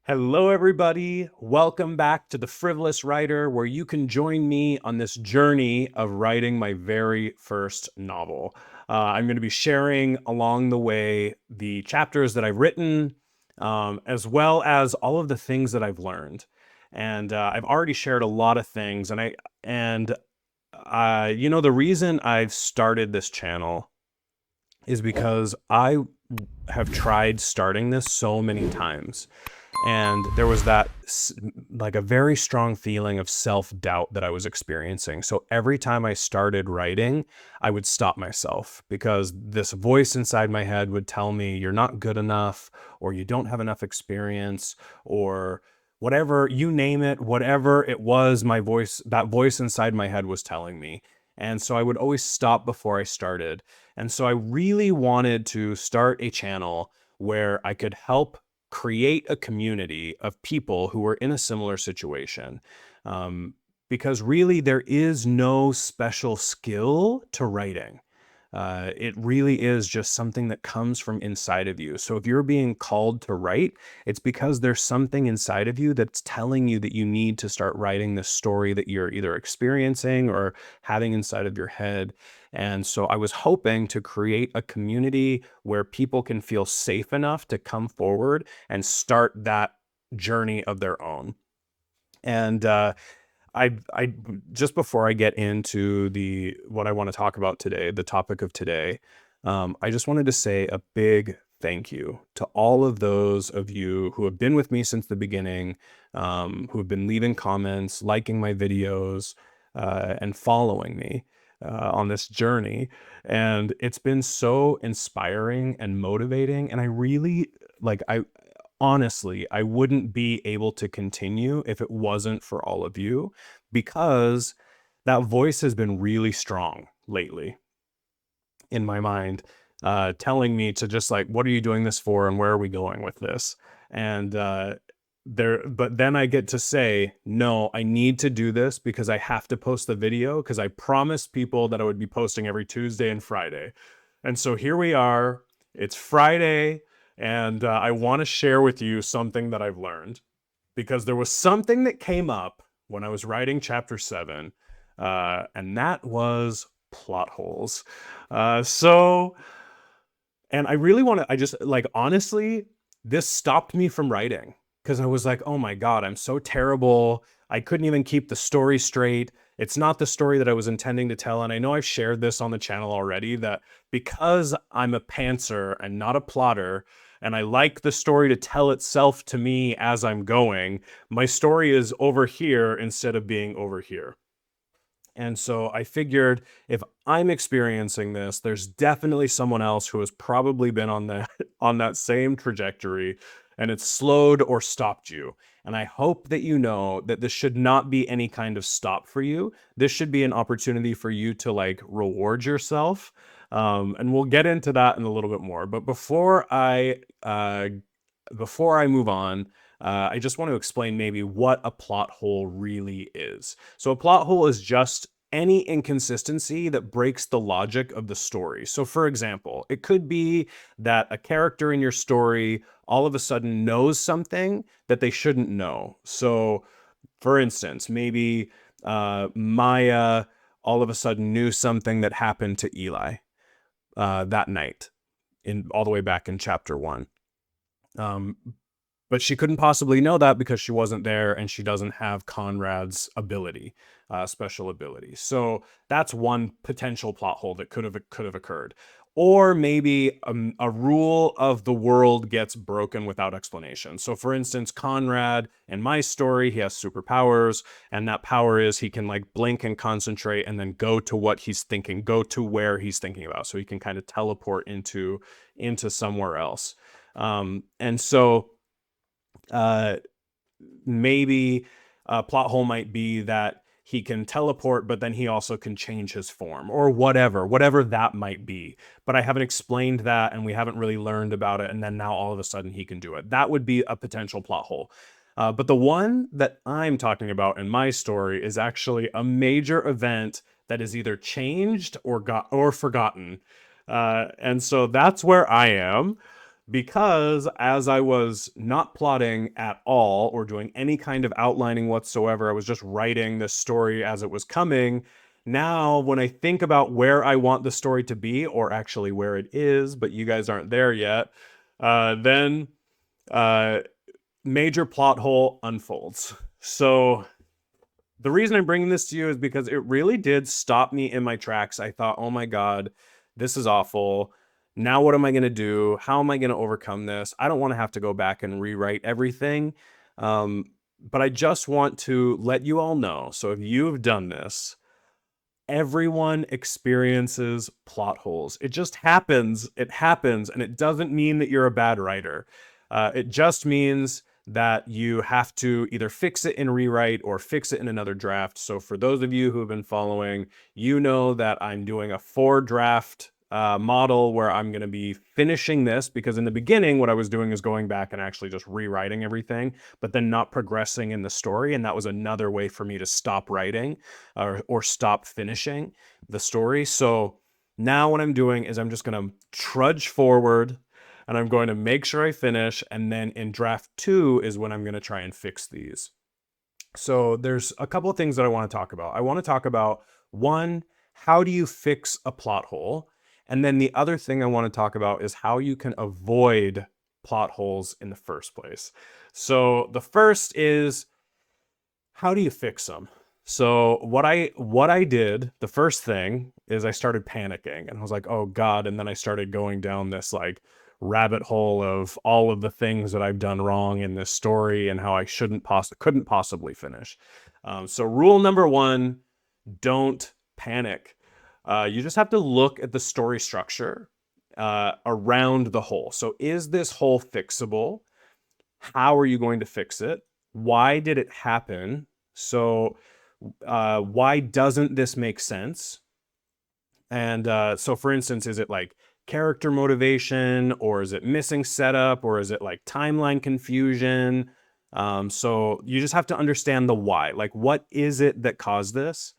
Hello, everybody. Welcome back to the Frivolous Writer, where you can join me on this journey of writing my very first novel. I'm going to be sharing along the way the chapters that I've written, as well as all of the things that I've learned. And I've already shared a lot of things, and the reason I've started this channel is because I have tried starting this so many times. And there was like a very strong feeling of self-doubt that I was experiencing. So every time I started writing, I would stop myself because this voice inside my head would tell me you're not good enough, or you don't have enough experience, or whatever, you name it, whatever it was, that voice inside my head was telling me. And so I would always stop before I started. And so I really wanted to start a channel where I could help create a community of people who are in a similar situation. Because really, there is no special skill to writing. It really is just something that comes from inside of you. So if you're being called to write, it's because there's something inside of you that's telling you that you need to start writing the story that you're either experiencing or having inside of your head. And so I was hoping to create a community where people can feel safe enough to come forward and start that journey of their own. And I just before I get into what I want to talk about today, the topic of today, I just wanted to say a big thank you to all of those of you who have been with me since the beginning, who have been leaving comments, liking my videos, and following me on this journey. And it's been so inspiring and motivating. And I really honestly, I wouldn't be able to continue if it wasn't for all of you, because that voice has been really strong lately in my mind, telling me to just like, what are you doing this for? And where are we going with this? And but then I get to say, no, I need to do this because I have to post the video, because I promised people that I would be posting every Tuesday and Friday. And so here we are. It's Friday. And I want to share with you something that I've learned, because there was something that came up when I was writing chapter 7, and that was plot holes. So, and I really want to, I just like, honestly, this stopped me from writing because I was like, oh my God, I'm so terrible. I couldn't even keep the story straight. It's not the story that I was intending to tell. And I know I've shared this on the channel already, that because I'm a pantser and not a plotter, and I like the story to tell itself to me as I'm going, my story is over here instead of being over here. And so I figured, if I'm experiencing this, there's definitely someone else who has probably been on that on that same trajectory, and it's slowed or stopped you. And I hope that you know that this should not be any kind of stop for you. This should be an opportunity for you to like reward yourself. And we'll get into that in a little bit more. But before I move on, I just want to explain maybe what a plot hole really is. So a plot hole is just any inconsistency that breaks the logic of the story. So for example, it could be that a character in your story all of a sudden knows something that they shouldn't know. So for instance, maybe Maya all of a sudden knew something that happened to Eli that night, all the way back in chapter 1. But she couldn't possibly know that because she wasn't there, and she doesn't have Conrad's ability, special ability. So that's one potential plot hole that could have occurred. Or maybe a rule of the world gets broken without explanation. So for instance, Conrad, in my story, he has superpowers, and that power is he can like blink and concentrate and then go to what he's thinking, go to where he's thinking about. So he can kind of teleport into somewhere else. And so maybe a plot hole might be that he can teleport, but then he also can change his form, or whatever that might be. But I haven't explained that, and we haven't really learned about it, and then now all of a sudden he can do it. That would be a potential plot hole. But the one that I'm talking about in my story is actually a major event that is either changed or forgotten. And so that's where I am. because as I was not plotting at all or doing any kind of outlining whatsoever, I was just writing the story as it was coming. Now, when I think about where I want the story to be, or actually where it is, but you guys aren't there yet, then major plot hole unfolds. So the reason I'm bringing this to you is because it really did stop me in my tracks. I thought, oh my God, this is awful. Now what am I going to do? How am I going to overcome this? I don't want to have to go back and rewrite everything. But I just want to let you all know. So if you've done this, everyone experiences plot holes. It just happens. It happens. And it doesn't mean that you're a bad writer. It just means that you have to either fix it in rewrite or fix it in another draft. So for those of you who have been following, you know that I'm doing a 4-draft model where I'm going to be finishing this, because in the beginning, what I was doing is going back and actually just rewriting everything, but then not progressing in the story. And that was another way for me to stop writing or stop finishing the story. So now what I'm doing is I'm just going to trudge forward and I'm going to make sure I finish. And then in draft 2 is when I'm going to try and fix these. So there's a couple of things that I want to talk about. I want to talk about, one, how do you fix a plot hole? And then the other thing I want to talk about is how you can avoid plot holes in the first place. So the first is, how do you fix them? So what I did, the first thing is I started panicking and I was like, oh God. And then I started going down this like rabbit hole of all of the things that I've done wrong in this story and how I couldn't possibly finish. So rule number 1, don't panic. You just have to look at the story structure around the hole. So is this hole fixable? How are you going to fix it? Why did it happen? So why doesn't this make sense? And so for instance, is it like character motivation, or is it missing setup, or is it like timeline confusion? So you just have to understand the why. Like, what is it that caused this?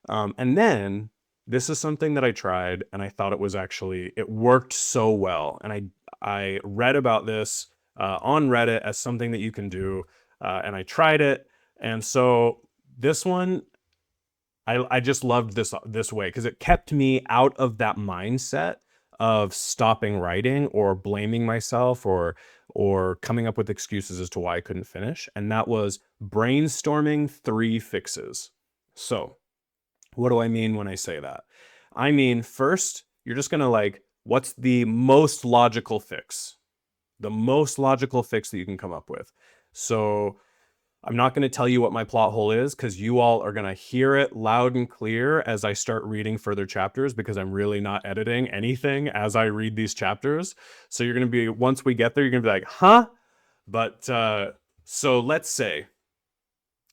And then this is something that I tried and I thought it worked so well. And I read about this on Reddit as something that you can do. And I tried it. And so this one, I just loved this way because it kept me out of that mindset of stopping writing or blaming myself or coming up with excuses as to why I couldn't finish. And that was brainstorming 3 fixes. So what do I mean when I say that? I mean, first, you're just gonna like, what's the most logical fix? The most logical fix that you can come up with. So I'm not going to tell you what my plot hole is because you all are going to hear it loud and clear as I start reading further chapters, because I'm really not editing anything as I read these chapters. So you're going to be, once we get there, you're going to be like, huh? But so let's say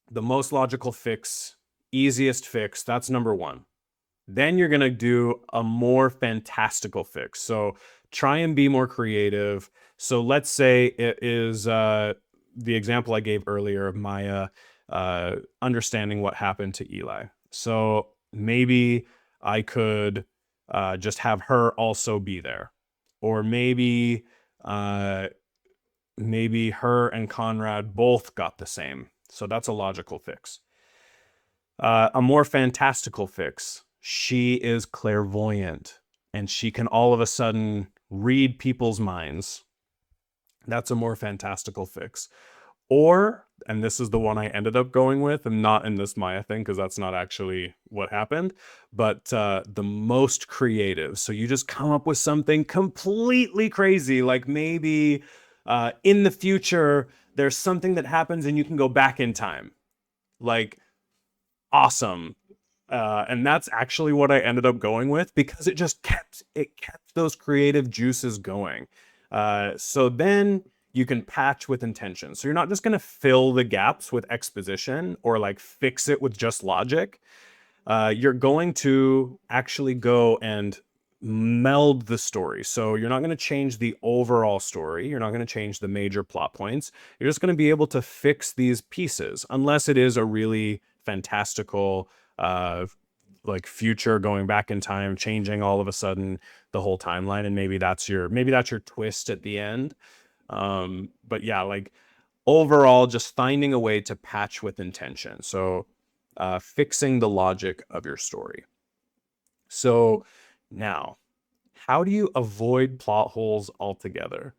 the most logical fix, easiest fix, that's number 1. Then you're going to do a more fantastical fix. So try and be more creative. So let's say it is the example I gave earlier of Maya understanding what happened to Eli. So maybe I could just have her also be there. Or maybe maybe her and Conrad both got the same. So that's a logical fix. A more fantastical fix. She is clairvoyant and she can all of a sudden read people's minds. That's a more fantastical fix. Or, and this is the one I ended up going with, and not in this Maya thing, because that's not actually what happened, but the most creative. So you just come up with something completely crazy, like maybe in the future, there's something that happens and you can go back in time. Like, awesome. And that's actually what I ended up going with, because it just kept those creative juices going. So then you can patch with intention. So you're not just going to fill the gaps with exposition or like fix it with just logic. You're going to actually go and meld the story. So you're not going to change the overall story. You're not going to change the major plot points. You're just going to be able to fix these pieces, unless it is a really fantastical like future, going back in time, changing all of a sudden the whole timeline, and maybe that's your twist at the end. But yeah, like overall, just finding a way to patch with intention. So fixing the logic of your story. So now, how do you avoid plot holes altogether?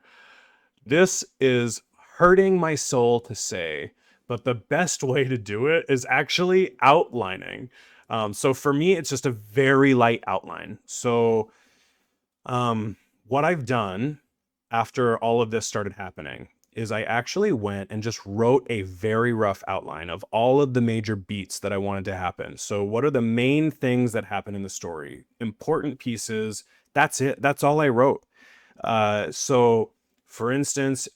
This is hurting my soul to say, but the best way to do it is actually outlining. So for me, it's just a very light outline. So what I've done after all of this started happening is I actually went and just wrote a very rough outline of all of the major beats that I wanted to happen. So what are the main things that happen in the story? Important pieces. That's it. That's all I wrote. So for instance,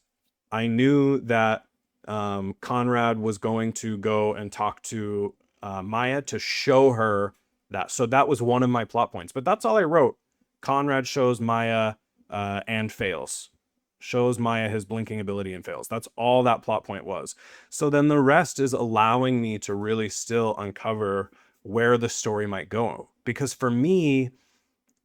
I knew that Conrad was going to go and talk to Maya to show her that. So that was one of my plot points, but that's all I wrote. Conrad shows Maya and fails. Shows Maya his blinking ability and fails. That's all that plot point was. So then the rest is allowing me to really still uncover where the story might go. Because for me,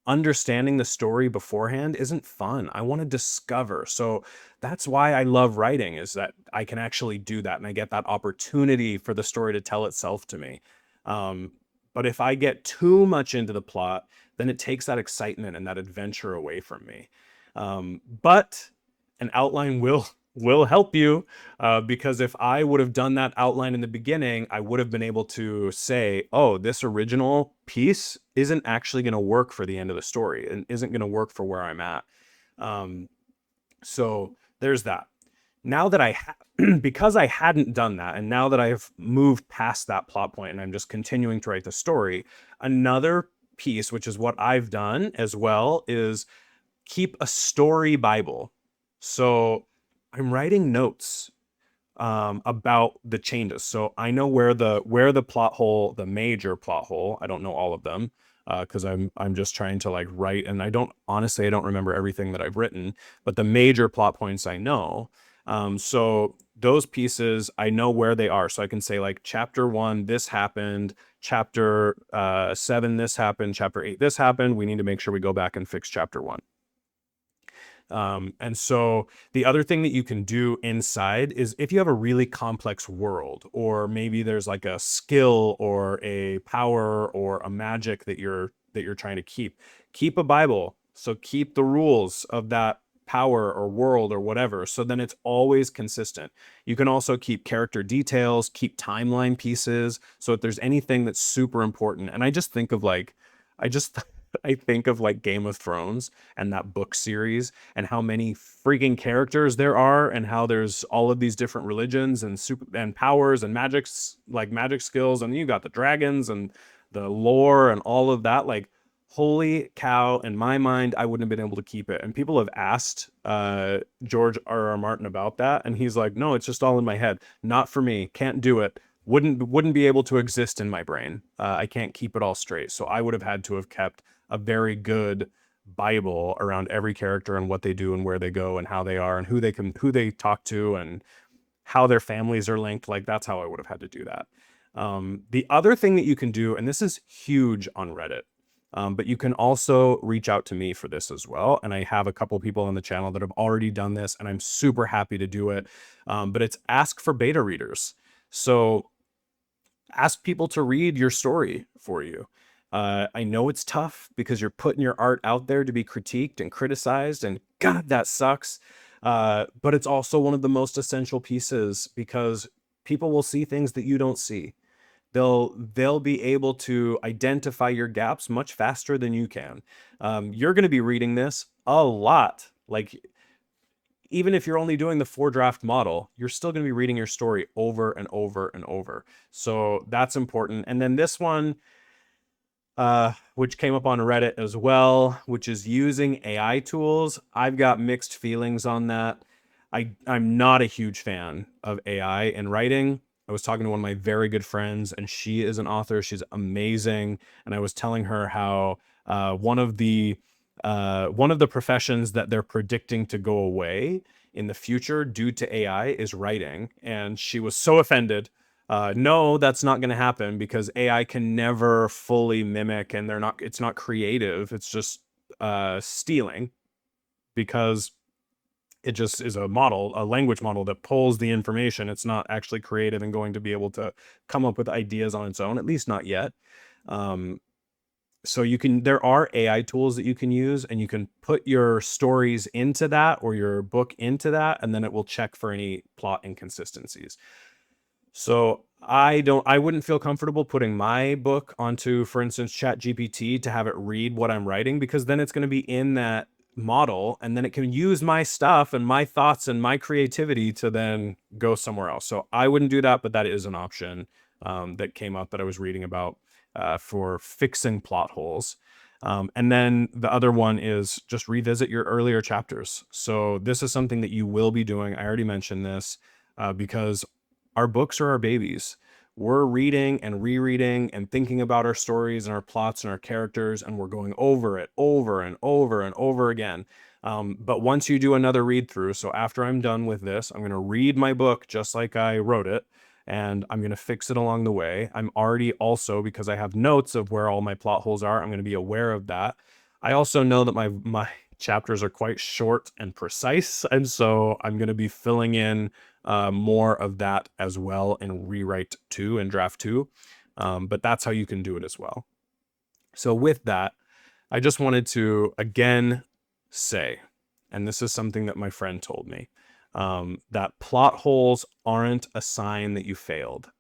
understanding the story beforehand isn't fun. I want to discover. So that's why I love writing, is that I can actually do that and I get that opportunity for the story to tell itself to me. But if I get too much into the plot, then it takes that excitement and that adventure away from me. But an outline will help you, because if I would have done that outline in the beginning, I would have been able to say, oh, this original piece isn't actually going to work for the end of the story and isn't going to work for where I'm at. So there's that. Now that because I hadn't done that, and now that I've moved past that plot point and I'm just continuing to write the story, another piece, which is what I've done as well, is keep a story Bible. So I'm writing notes about the changes. So I know where the plot hole, the major plot hole, I don't know all of them, because I'm just trying to like write, and I don't remember everything that I've written, but the major plot points I know. So those pieces, I know where they are. So I can say like chapter 1, this happened, chapter 7, this happened, chapter 8, this happened. We need to make sure we go back and fix chapter 1. And so the other thing that you can do inside is, if you have a really complex world, or maybe there's like a skill or a power or a magic that you're trying to keep a Bible. So keep the rules of that power or world or whatever. So then it's always consistent. You can also keep character details, keep timeline pieces. So if there's anything that's super important, and I think of like Game of Thrones and that book series, and how many freaking characters there are, and how there's all of these different religions and powers and magics, like magic skills, and you got the dragons and the lore and all of that. Like, holy cow, in my mind, I wouldn't have been able to keep it. And people have asked George R.R. Martin about that, and he's like, no, it's just all in my head. Not for me. Can't do it. Wouldn't be able to exist in my brain. I can't keep it all straight. So I would have had to have kept a very good Bible around every character and what they do and where they go and how they are and who they talk to and how their families are linked. Like, that's how I would have had to do that. The other thing that you can do, and this is huge on Reddit, but you can also reach out to me for this as well. And I have a couple people on the channel that have already done this, and I'm super happy to do it. But it's ask for beta readers. So ask people to read your story for you. I know it's tough because you're putting your art out there to be critiqued and criticized, and God, that sucks. But it's also one of the most essential pieces, because people will see things that you don't see. They'll be able to identify your gaps much faster than you can. You're going to be reading this a lot. Like, even if you're only doing the 4-draft model, you're still going to be reading your story over and over and over. So that's important. And then this one, which came up on Reddit as well, which is using AI tools. I've got mixed feelings on that. I'm not a huge fan of AI in writing. I was talking to one of my very good friends, and she is an author. She's amazing. And I was telling her how one of the professions that they're predicting to go away in the future due to AI is writing. And she was so offended No, that's not going to happen because AI can never fully mimic, and it's not creative. It's just stealing, because it just is a model, a language model that pulls the information. It's not actually creative and going to be able to come up with ideas on its own, at least not yet. So there are AI tools that you can use, and you can put your stories into that or your book into that, and then it will check for any plot inconsistencies. So I wouldn't feel comfortable putting my book onto, for instance, ChatGPT to have it read what I'm writing, because then it's going to be in that model, and then it can use my stuff and my thoughts and my creativity to then go somewhere else. So I wouldn't do that, but that is an option that came up that I was reading about for fixing plot holes. And then the other one is just revisit your earlier chapters. So this is something that you will be doing. I already mentioned this because our books are our babies. We're reading and rereading and thinking about our stories and our plots and our characters, and we're going over it over and over and over again. But once you do another read through, so after I'm done with this, I'm going to read my book just like I wrote it, and I'm going to fix it along the way. I'm already also, because I have notes of where all my plot holes are, I'm going to be aware of that. I also know that my chapters are quite short and precise, and so I'm going to be filling in more of that as well in Rewrite 2 and Draft 2. But that's how you can do it as well. So with that, I just wanted to again say, and this is something that my friend told me, that plot holes aren't a sign that you failed.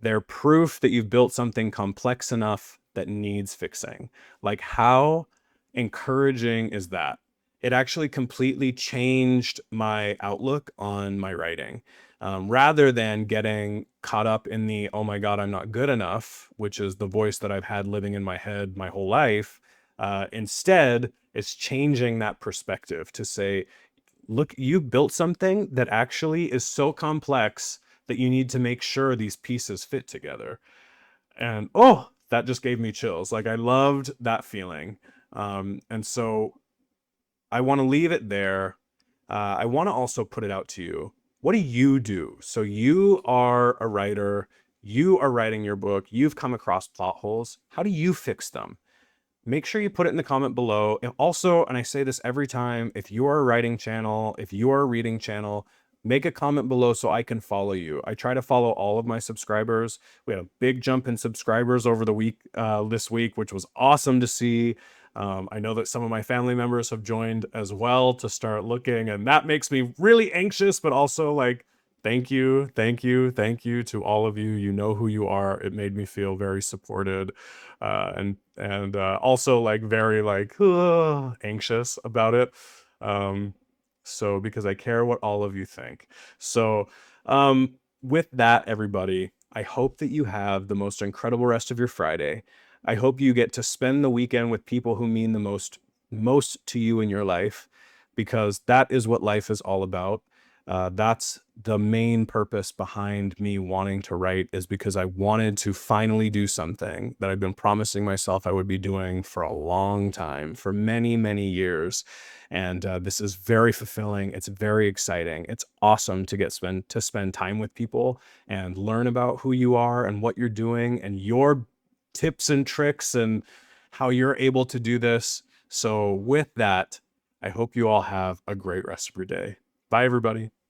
They're proof that you've built something complex enough that needs fixing. Like, how encouraging is that? It actually completely changed my outlook on my writing. Rather than getting caught up in the, oh my God, I'm not good enough, which is the voice that I've had living in my head my whole life. Instead, it's changing that perspective to say, look, you built something that actually is so complex that you need to make sure these pieces fit together. And oh, that just gave me chills. Like, I loved that feeling. And so I want to leave it there. I want to also put it out to you. What do you do? So you are a writer, you are writing your book, you've come across plot holes. How do you fix them? Make sure you put it in the comment below. And also, and I say this every time, if you are a writing channel, if you are a reading channel, make a comment below so I can follow you. I try to follow all of my subscribers. We had a big jump in subscribers over the week, this week, which was awesome to see. I know that some of my family members have joined as well to start looking, and that makes me really anxious, but also like, thank you, thank you, thank you to all of you. You know who you are. It made me feel very supported, and also like very like anxious about it. So because I care what all of you think. So with that, everybody, I hope that you have the most incredible rest of your Friday. I hope you get to spend the weekend with people who mean the most to you in your life, because that is what life is all about. That's the main purpose behind me wanting to write, is because I wanted to finally do something that I've been promising myself I would be doing for a long time, for many, many years. And this is very fulfilling. It's very exciting. It's awesome to spend time with people and learn about who you are and what you're doing and your tips and tricks and how you're able to do this. So with that, I hope you all have a great rest of your day. Bye, everybody.